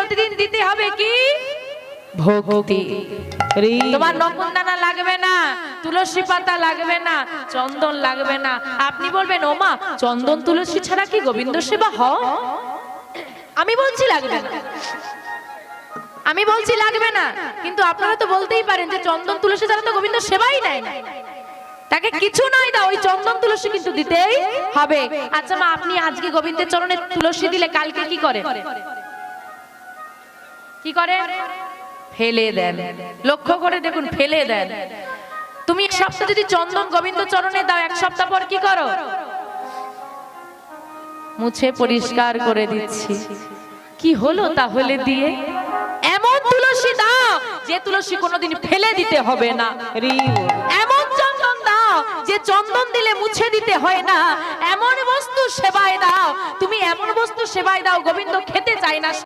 প্রতিদিন দিতে হবে কি ভক্তি। তোমার নকুনদানা লাগবে না, তুলসী পাতা লাগবে না, চন্দন লাগবে না। আপনি বলবেন ওমা চন্দন তুলসী ছাড়া কি গোবিন্দ সেবা হয়? আমি বলছি লাগবে না, আমি বলছি লাগবে না, কিন্তু আপনারা তো বলতেই পারেন যে চন্দন তুলসী ছাড়া তো গোবিন্দ সেবাই নাই, তাকে কিছু নাই দাও, ওই চন্দন তুলসী কিন্তু দিতেই হবে। আচ্ছা মা, আপনি আজকে গোবিন্দের চরণে তুলসী দিলে কালকে কি করে? কি করে? ফেলে দেন। লক্ষ্য করে দেখুন, ফেলে দেন। তুমি এক সপ্তাহ যদি চন্দন গোবিন্দ চরণে দাও, এক সপ্তাহ পর কি করো? মুছে পরিষ্কার করে দিচ্ছি। কি হলো তাহলে দিয়ে? এমন তুলসী দাও যে তুলসী কোনোদিন ফেলে দিতে হবে না। এমন চন্দন দাও যে চন্দন দিলে মুছে দিতে হয় না। এমন বস্তু সেবায় দাও, তুমি এমন বস্তু সেবায় দাও গোবিন্দ খেতে চায় না।